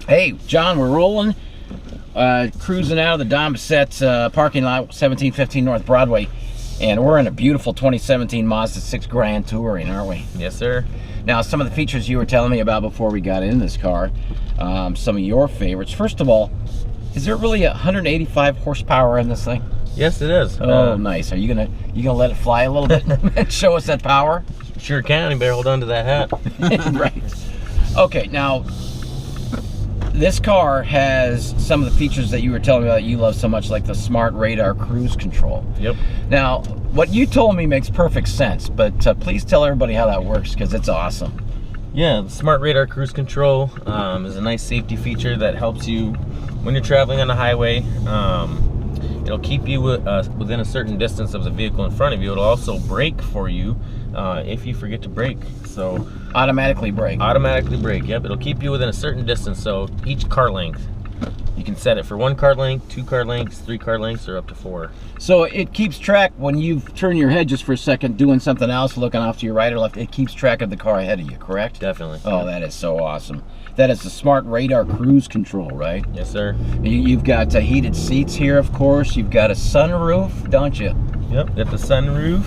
Hey, John, we're rolling. Cruising out of the Don Bessette parking lot, 1715 North Broadway. And we're in a beautiful 2017 Mazda 6 Grand Touring, aren't we? Yes, sir. Now, some of the features you were telling me about before we got in this car, some of your favorites. First of all, is there really 185 horsepower in this thing? Yes, it is. Oh, nice. Are you gonna let it fly a little bit and show us that power? Sure can. You better hold on to that hat. Right. Okay, now this car has some of the features that you were telling me about that you love so much, like the smart radar cruise control. Yep. Now, what you told me makes perfect sense, but please tell everybody how that works, because it's awesome. Yeah, the smart radar cruise control is a nice safety feature that helps you when you're traveling on the highway. It'll keep you within a certain distance of the vehicle in front of you. It'll also brake for you if you forget to brake. So automatically brake. Automatically brake. Yep. It'll keep you within a certain distance. So each car length, you can set it for 1 car length, 2 car lengths, 3 car lengths, or up to 4. So it keeps track when you turn your head just for a second, doing something else, looking off to your right or left. It keeps track of the car ahead of you, correct? Definitely. Oh, that is so awesome. That is the smart radar cruise control, right? Yes, sir. You've got heated seats here, of course. You've got a sunroof, don't you? Yep, got the sunroof.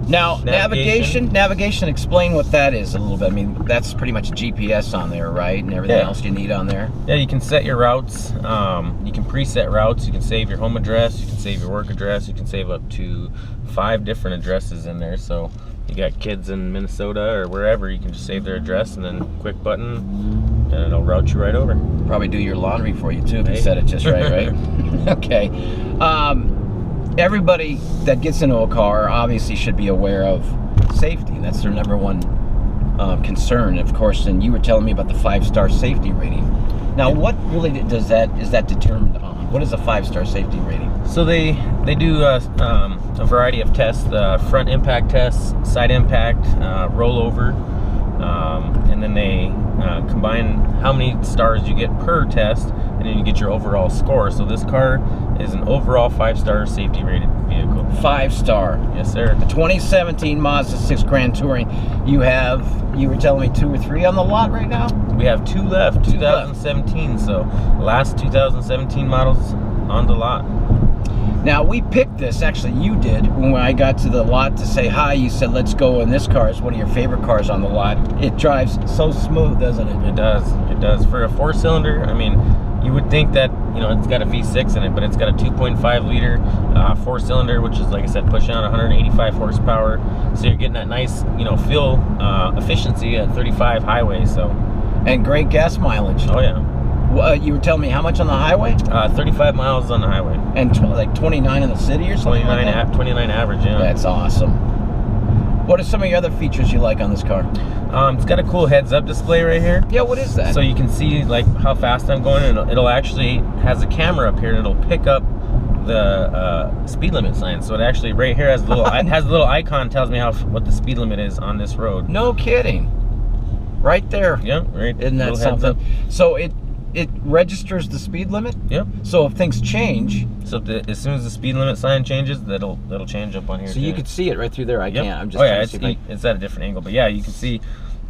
Now, navigation, explain what that is a little bit. I mean, that's pretty much GPS on there, right? And everything else you need on there. Yeah, you can set your routes. You can preset routes. You can save your home address. You can save your work address. You can save up to 5 different addresses in there. So you got kids in Minnesota or wherever, you can just save their address and then quick button, and it'll route you right over. Probably do your laundry for you too if you set it just right, right? Okay. Everybody that gets into a car obviously should be aware of safety. That's their #1 concern, of course. And you were telling me about the 5-star safety rating. Now, what really is that determined on? What is a 5-star safety rating? So they do a variety of tests: front impact tests, side impact, rollover, and then they combine how many stars you get per test, and then you get your overall score. So this car is an overall 5-star safety rated vehicle. 5-star. Yes, sir. The 2017 Mazda 6 Grand Touring. You were telling me 2 or 3 on the lot right now? We have 2 left, 2017. So last 2017 models on the lot. Now, we picked this, actually you did, when I got to the lot to say hi. You said, let's go in this car. It's one of your favorite cars on the lot. It drives so smooth, doesn't it? It does. It does. For a 4-cylinder, I mean, you would think that, it's got a V6 in it, but it's got a 2.5 liter 4-cylinder, which is, like I said, pushing out 185 horsepower. So you're getting that nice, fuel efficiency at 35 highway. So, and great gas mileage. Oh yeah. You were telling me how much on the highway? 35 miles on the highway. And like 29 in the city or something? 29 average, yeah. That's awesome. What are some of your other features you like on this car? It's got a cool heads-up display right here. Yeah, what is that? So you can see like how fast I'm going, and it'll actually has a camera up here, and it'll pick up the speed limit sign. So it actually right here has a little has a little icon, tells me what the speed limit is on this road. No kidding. Right there. Yeah, right. Isn't that something? So it registers the speed limit? Yep. So if things change, so as soon as the speed limit sign changes, that'll change up on here. So you could see it right through there. I can't. I'm just it's at a different angle, but yeah, you can see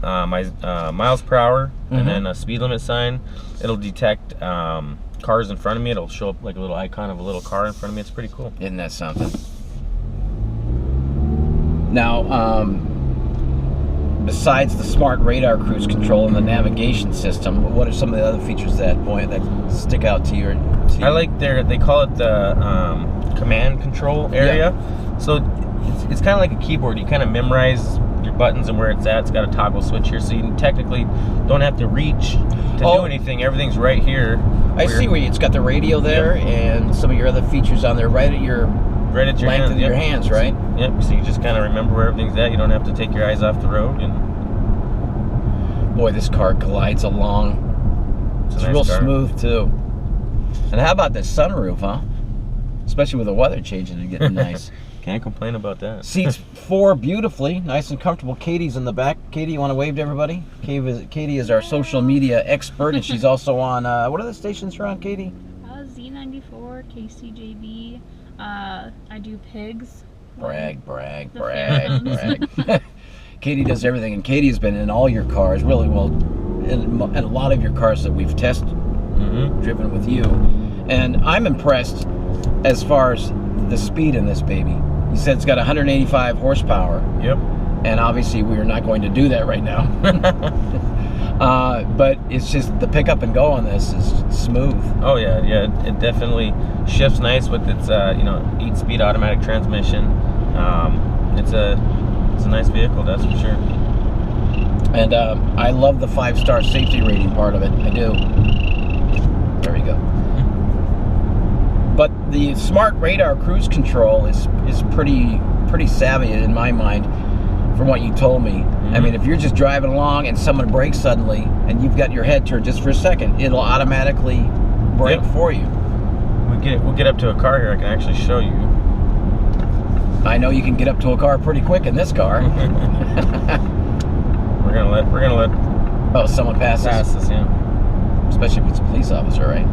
my miles per hour, and then a speed limit sign. It'll detect cars in front of me. It'll show up like a little icon of a little car in front of me. It's pretty cool. Isn't that something? Now, besides the smart radar cruise control and the navigation system, what are some of the other features that stick out to you? I like they call it the command control area. Yeah. So it's kind of like a keyboard. You kind of memorize your buttons and where it's at. It's got a toggle switch here, so you technically don't have to reach to do anything. Everything's right here. I see where it's got the radio there, and some of your other features on there right at your length of your hands, right? Yep. So you just kind of remember where everything's at. You don't have to take your eyes off the road. And boy, this car glides along. It's real smooth too. And how about the sunroof, huh? Especially with the weather changing and getting nice. Can't complain about that. Seats 4 beautifully, nice and comfortable. Katie's in the back. Katie, you want to wave to everybody? Katie is our social media expert, and she's also on, what are the stations you're on, Katie? Z94, KCJB. I do pigs. Brag. Katie does everything, and Katie has been in all your cars, really. Well, in a lot of your cars that we've driven with you, and I'm impressed as far as the speed in this baby. You said it's got 185 horsepower. Yep. And obviously we're not going to do that right now. But it's just the pick up and go on this is smooth. Oh yeah, it definitely shifts nice with its 8-speed automatic transmission. It's a nice vehicle, that's for sure. And I love the 5-star safety rating part of it. I do. There we go. But the smart radar cruise control is pretty savvy in my mind, from what you told me. I mean, if you're just driving along and someone brakes suddenly and you've got your head turned just for a second, it'll automatically brake for you. We'll get up to a car here. I can actually show you. I know you can get up to a car pretty quick in this car. We're gonna let oh, someone pass us, yeah. Especially if it's a police officer, right?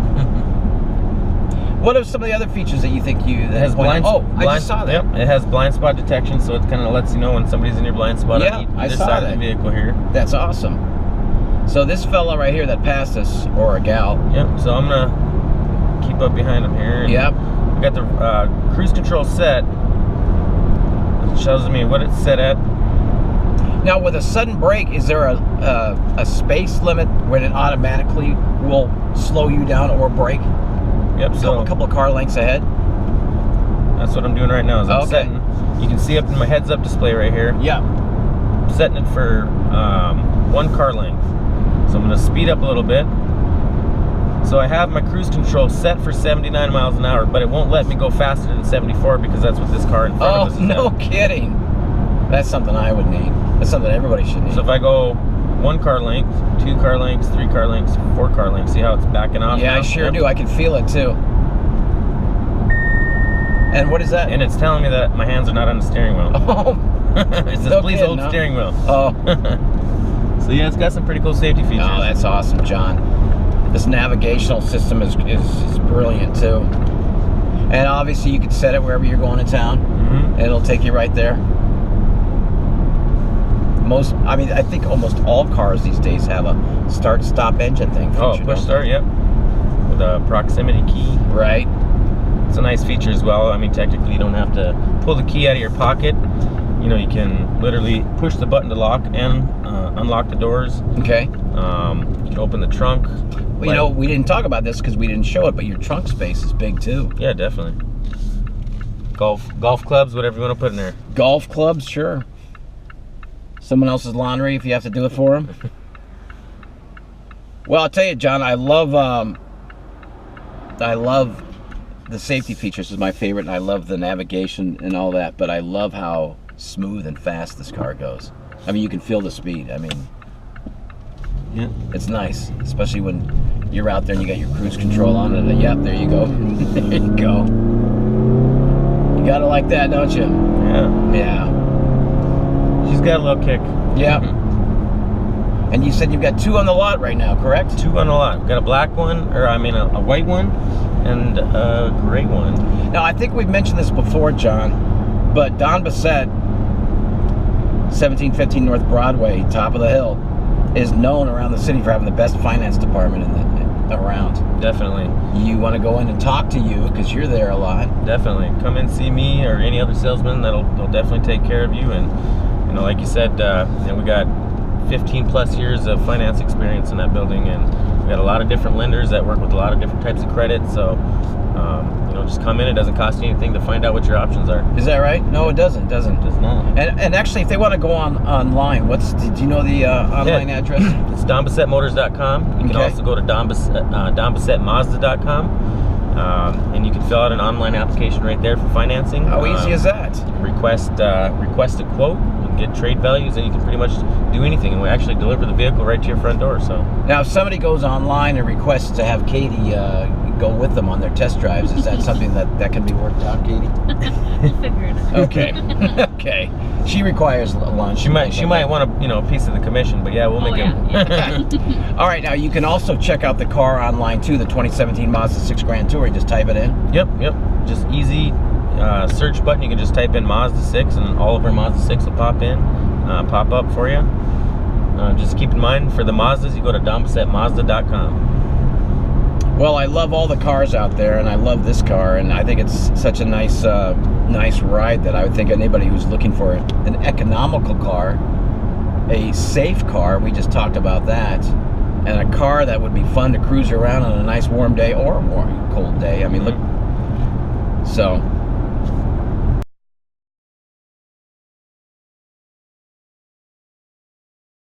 What are some of the other features that you think It has I just saw that. Yep, it has blind spot detection, so it kind of lets you know when somebody's in your blind spot. Yeah, on I this saw side that. of the vehicle here. That's awesome. So this fella right here that passed us, or a gal. Yep. So I'm gonna keep up behind him here. Yep. We got the cruise control set. It shows me what it's set at. Now, with a sudden brake, is there a space limit when it automatically will slow you down or brake? Yep. So A couple of car lengths ahead. that's what I'm doing right now. Is I'm setting. You can see up in my heads-up display right here. Yeah. I'm setting it for 1 car length. So I'm going to speed up a little bit. So I have my cruise control set for 79 miles an hour, but it won't let me go faster than 74 because that's what this car in front of us is no at. kidding. That's something I would need. That's something everybody should need. So if I go 1 car length, 2 car lengths, 3 car lengths, 4 car lengths, see how it's backing off? Yeah, now? I sure do. I can feel it too. And what is that? And it's telling me that my hands are not on the steering wheel. Oh, It says, no please kidding, hold huh? steering wheel. Oh. So yeah, it's got some pretty cool safety features. Oh, that's awesome, John. This navigational system is brilliant too. And obviously you can set it wherever you're going to town. Mm-hmm. It'll take you right there. I think almost all cars these days have a start-stop engine thing feature. Oh, push start, yep. With a proximity key. Right. It's a nice feature as well. I mean, technically you don't have to pull the key out of your pocket. You know, you can literally push the button to lock and unlock the doors. Okay. You can open the trunk. Well, you know, we didn't talk about this because we didn't show it, but your trunk space is big too. Yeah, definitely. Golf clubs, whatever you want to put in there. Golf clubs, sure. Someone else's laundry if you have to do it for them. Well, I'll tell you, John, I love the safety features is my favorite, and I love the navigation and all that, but I love how smooth and fast this car goes. I mean, you can feel the speed. I mean, Yeah. it's nice, especially when you're out there and you got your cruise control on it. And, yep, there you go. There you go. You gotta like that, don't you? Yeah. Yeah. She's got a little kick. Yeah. And you said you've got 2 on the lot right now, correct? 2 on the lot. We've got a black one, or I mean a white one, and a gray one. Now, I think we've mentioned this before, John, but Don Bessette, 1715 North Broadway, top of the hill, is known around the city for having the best finance department around. Definitely. You want to go in and talk to you because you're there a lot. Definitely. Come and see me or any other salesman. They'll definitely take care of you. And you know, like you said, we got 15 plus years of finance experience in that building, and we got a lot of different lenders that work with a lot of different types of credit. So just come in. It doesn't cost you anything to find out what your options are. Is that right? No, it doesn't. It does not. And actually, if they want to go online, do you know the online address? It's donbessettemotors.com. You can also go to donbessettemazda.com, and you can fill out an online application right there for financing. How easy is that? Request a quote, and get trade values, and you can pretty much do anything. And we actually deliver the vehicle right to your front door. So now, if somebody goes online and requests to have Katie go with them on their test drives, is that something that can be worked out, Katie? We'll figure it out. Okay. Okay. She requires lunch. she might want a piece of the commission, but yeah, we'll make it. Yeah. All right, now you can also check out the car online too, the 2017 Mazda 6 Grand Tourer. Just type it in. Yep. Just easy search button. You can just type in Mazda 6, and all of our Mazda 6 will pop up for you. just keep in mind, for the Mazdas, you go to donbessettemazda.com. Well, I love all the cars out there, and I love this car, and I think it's such a nice ride that I would think anybody who's looking for an economical car, a safe car, we just talked about that, and a car that would be fun to cruise around on a nice warm day or a warm, cold day. I mean, look, so